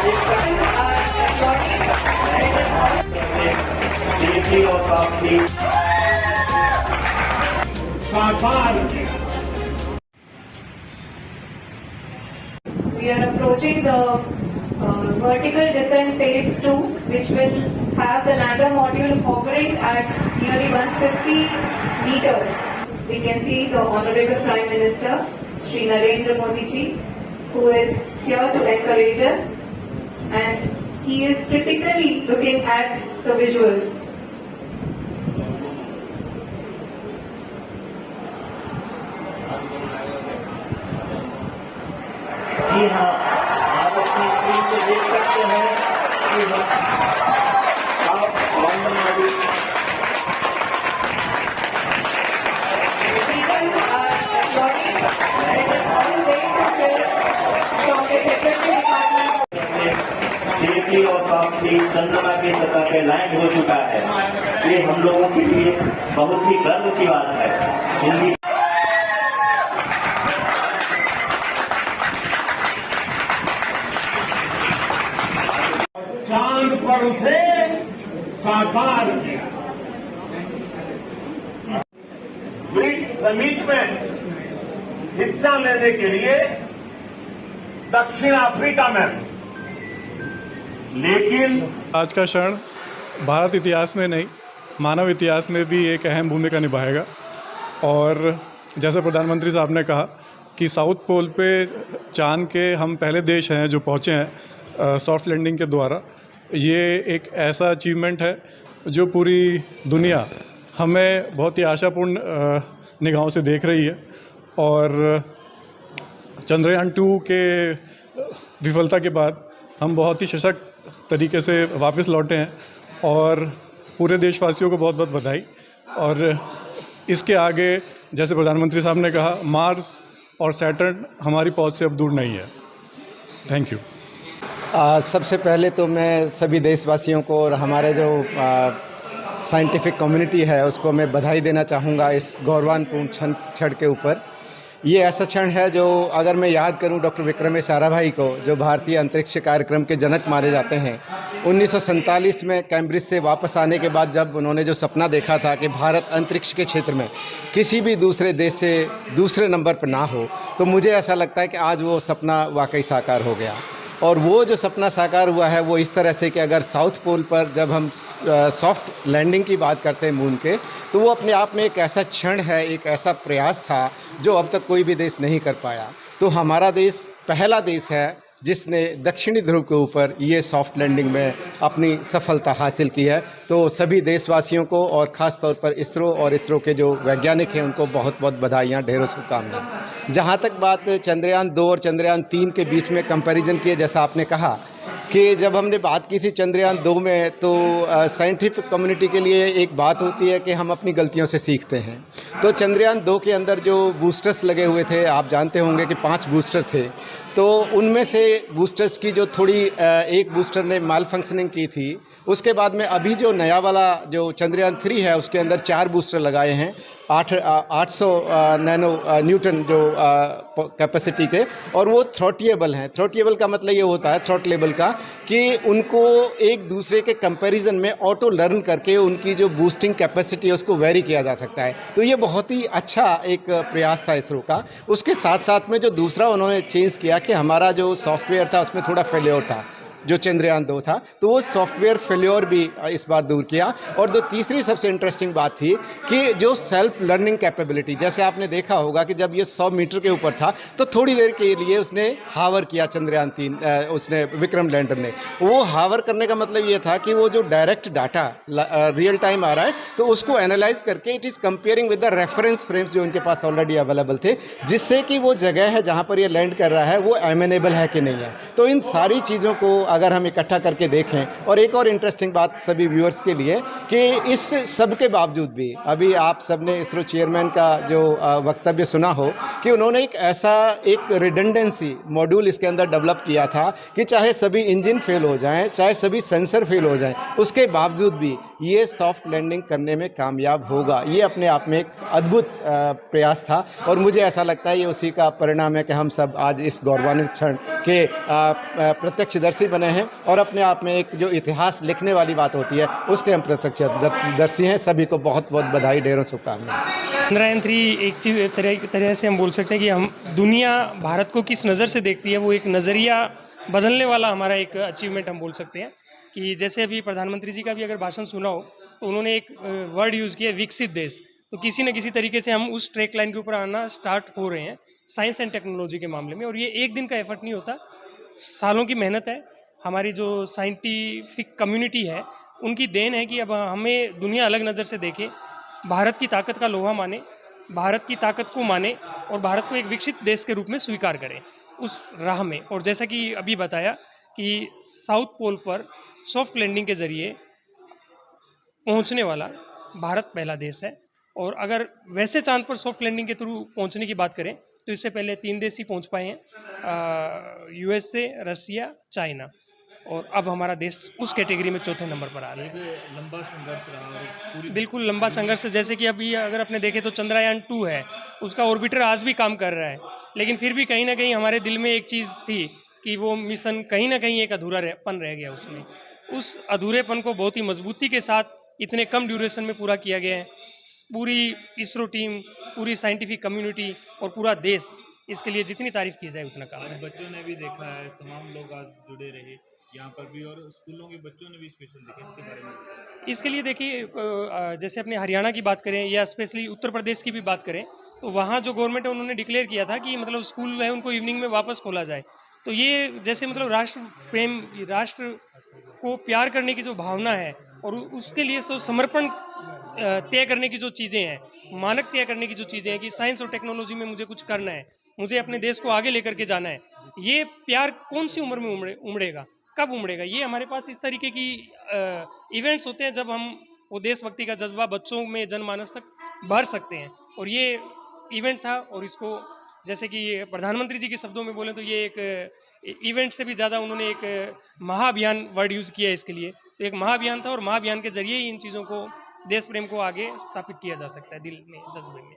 We are approaching the vertical descent phase 2, which will have the lander module hovering at nearly 150 meters. We can see the Honorable Prime Minister, Shri Narendra Modi ji, who is here to encourage us, and he is critically looking at the visuals. जी हाँ, आप अपनी screen पे देख सकते हैं कि आप lander module DAP और काफी चंद्रमा की सतह पे लैंड हो चुका है। ये हम लोगों के लिए बहुत ही गर्व की बात है। हिंदी चांद पर उसे साकार किया। ब्रिक्स समिट में हिस्सा लेने के लिए दक्षिण अफ्रीका में, लेकिन आज का क्षण भारत इतिहास में नहीं, मानव इतिहास में भी एक अहम भूमिका निभाएगा। और जैसे प्रधानमंत्री साहब ने कहा कि साउथ पोल पे चांद के हम पहले देश हैं जो पहुँचे हैं सॉफ्ट लैंडिंग के द्वारा। ये एक ऐसा अचीवमेंट है जो पूरी दुनिया हमें बहुत ही आशापूर्ण निगाहों से देख रही है। और चंद्रयान 2 के विफलता के बाद हम बहुत ही सशक्त तरीके से वापस लौटे हैं और पूरे देशवासियों को बहुत बहुत बधाई। और इसके आगे जैसे प्रधानमंत्री साहब ने कहा, मार्स और सैटर्न हमारी पहुंच से अब दूर नहीं है। Thank you. सबसे पहले तो मैं सभी देशवासियों को और हमारे जो साइंटिफिक कम्युनिटी है उसको मैं बधाई देना चाहूँगा इस गौरवान्वित क्षण के ऊपर। ये ऐसा क्षण है जो अगर मैं याद करूं डॉक्टर विक्रम साराभाई को, जो भारतीय अंतरिक्ष कार्यक्रम के जनक माने जाते हैं, 1947 में कैम्ब्रिज से वापस आने के बाद जब उन्होंने जो सपना देखा था कि भारत अंतरिक्ष के क्षेत्र में किसी भी दूसरे देश से दूसरे नंबर पर ना हो, तो मुझे ऐसा लगता है कि आज वो सपना वाकई साकार हो गया। और वो जो सपना साकार हुआ है वो इस तरह से कि अगर साउथ पोल पर जब हम सॉफ्ट लैंडिंग की बात करते हैं मून के, तो वो अपने आप में एक ऐसा क्षण है, एक ऐसा प्रयास था जो अब तक कोई भी देश नहीं कर पाया। तो हमारा देश पहला देश है जिसने दक्षिणी ध्रुव के ऊपर ये सॉफ्ट लैंडिंग में अपनी सफलता हासिल की है। तो सभी देशवासियों को और ख़ास तौर पर इसरो और इसरो के जो वैज्ञानिक हैं उनको बहुत बहुत बधाइयाँ, ढेरों शुभकामनाएं। जहाँ तक बात चंद्रयान 2 और चंद्रयान 3 के बीच में कंपैरिजन की है, जैसा आपने कहा कि जब हमने बात की थी चंद्रयान 2 में, तो साइंटिफिक कम्युनिटी के लिए एक बात होती है कि हम अपनी गलतियों से सीखते हैं। तो चंद्रयान 2 के अंदर जो बूस्टर्स लगे हुए थे, आप जानते होंगे कि 5 बूस्टर थे, तो उनमें से बूस्टर्स की जो थोड़ी एक बूस्टर ने माल फंक्शनिंग की थी। उसके बाद में अभी जो नया वाला जो चंद्रयान 3 है उसके अंदर 4 बूस्टर लगाए हैं 800 नैनो न्यूटन जो कैपेसिटी के, और वो थ्रॉटलेबल हैं। थ्रॉटलेबल का मतलब ये होता है, थ्रॉटलेबल का, कि उनको एक दूसरे के कंपैरिजन में ऑटो लर्न करके उनकी जो बूस्टिंग कैपेसिटी है उसको वेरी किया जा सकता है। तो ये बहुत ही अच्छा एक प्रयास था इसरो का। उसके साथ साथ में जो दूसरा उन्होंने चेंज किया कि हमारा जो सॉफ्टवेयर था उसमें थोड़ा फेल्योर था, जो चंद्रयान 2 था, तो वो सॉफ्टवेयर फेल्योर भी इस बार दूर किया। और जो तीसरी सबसे इंटरेस्टिंग बात थी कि जो सेल्फ लर्निंग कैपेबिलिटी, जैसे आपने देखा होगा कि जब ये 100 मीटर के ऊपर था तो थोड़ी देर के लिए उसने हावर किया चंद्रयान 3, उसने विक्रम लैंडर ने। वो हावर करने का मतलब ये था कि वो जो डायरेक्ट डाटा रियल टाइम आ रहा है तो उसको एनालाइज करके it is comparing with the reference frames जो उनके पास ऑलरेडी अवेलेबल थे, जिससे कि वो जगह है जहाँ पर ये लैंड कर रहा है वो एमेनेबल है कि नहीं है। तो इन सारी चीज़ों को अगर हम इकट्ठा करके देखें, और एक और इंटरेस्टिंग बात सभी व्यूअर्स के लिए कि इस सब के बावजूद भी अभी आप सबने इसरो चेयरमैन का जो वक्तव्य सुना हो कि उन्होंने एक ऐसा एक रिडंडेंसी मॉड्यूल इसके अंदर डेवलप किया था कि चाहे सभी इंजन फेल हो जाएं, चाहे सभी सेंसर फेल हो जाएं, उसके बावजूद भी ये सॉफ्ट लैंडिंग करने में कामयाब होगा। ये अपने आप में एक अद्भुत प्रयास था और मुझे ऐसा लगता है ये उसी का परिणाम है कि हम सब आज इस गौरवान्वित क्षण के प्रत्यक्षदर्शी बने बने हैं और अपने आप में एक जो इतिहास लिखने वाली बात होती है उसके हम प्रत्यक्षदर्शी हैं। सभी को बहुत बहुत बधाई, ढेरों शुभकामनाएं। चंद्रयान-3 एक चीज़ तरह से हम बोल सकते हैं कि हम दुनिया भारत को किस नज़र से देखती है, वो एक नज़रिया बदलने वाला हमारा एक अचीवमेंट हम बोल सकते हैं। कि जैसे अभी प्रधानमंत्री जी का भी अगर भाषण सुना हो तो उन्होंने एक वर्ड यूज़ किया, विकसित देश। तो किसी न किसी तरीके से हम उस ट्रैक लाइन के ऊपर आना स्टार्ट हो रहे हैं साइंस एंड टेक्नोलॉजी के मामले में। और ये एक दिन का एफर्ट नहीं होता, सालों की मेहनत है। हमारी जो साइंटिफिक कम्युनिटी है उनकी देन है कि अब हमें दुनिया अलग नज़र से देखे, भारत की ताकत का लोहा माने, भारत की ताकत को माने और भारत को एक विकसित देश के रूप में स्वीकार करें उस राह में। और जैसा कि अभी बताया कि साउथ पोल पर सॉफ्ट लैंडिंग के ज़रिए पहुंचने वाला भारत पहला देश है। और अगर वैसे चांद पर सॉफ्ट लैंडिंग के थ्रू पहुंचने की बात करें तो इससे पहले 3 देश ही पहुंच पाए हैं, यूएसए, रसिया, चाइना। और अब हमारा देश उस कैटेगरी में चौथे नंबर पर आ रहा है। लंबा संघर्ष रहा और पूरी बिल्कुल लंबा संघर्ष। जैसे कि अभी अगर आपने देखे तो चंद्रयान-2 है, उसका ऑर्बिटर आज भी काम कर रहा है, लेकिन फिर भी कहीं ना कहीं हमारे दिल में एक चीज़ थी कि वो मिशन कहीं ना कहीं एक अधूरापन रह गया उसमें। उस अधूरेपन को बहुत ही मजबूती के साथ इतने कम ड्यूरेशन में पूरा किया गया है। पूरी इसरो टीम, पूरी साइंटिफिक कम्युनिटी और पूरा देश इसके लिए जितनी तारीफ की जाए उतना कम है। बच्चों ने भी देखा है, तमाम लोग आज जुड़े रहे यहाँ पर भी और स्कूलों के बच्चों ने भी स्पेशल देखे, इसके बारे में। इसके लिए देखिए, जैसे अपने हरियाणा की बात करें या स्पेशली उत्तर प्रदेश की भी बात करें तो वहाँ जो गवर्नमेंट है उन्होंने डिक्लेयर किया था कि मतलब स्कूल है उनको इवनिंग में वापस खोला जाए। तो ये जैसे मतलब राष्ट्र प्रेम, राष्ट्र को प्यार करने की जो भावना है और उसके लिए तो समर्पण तय करने की जो चीज़ें हैं, मानक तय करने की जो चीज़ें हैं कि साइंस और टेक्नोलॉजी में मुझे कुछ करना है, मुझे अपने देश को आगे लेकर के जाना है, ये प्यार कौन सी उम्र में उमड़ेगा, कब उमड़ेगा? ये हमारे पास इस तरीके की इवेंट्स होते हैं जब हम वो देशभक्ति का जज्बा बच्चों में जनमानस तक भर सकते हैं। और ये इवेंट था और इसको जैसे कि प्रधानमंत्री जी के शब्दों में बोलें तो ये एक इवेंट से भी ज़्यादा उन्होंने एक महाअभियान वर्ड यूज़ किया है इसके लिए। तो एक महाअभियान था और महाअभियान के जरिए ही इन चीज़ों को, देश प्रेम को आगे स्थापित किया जा सकता है दिल में, जज्बे में।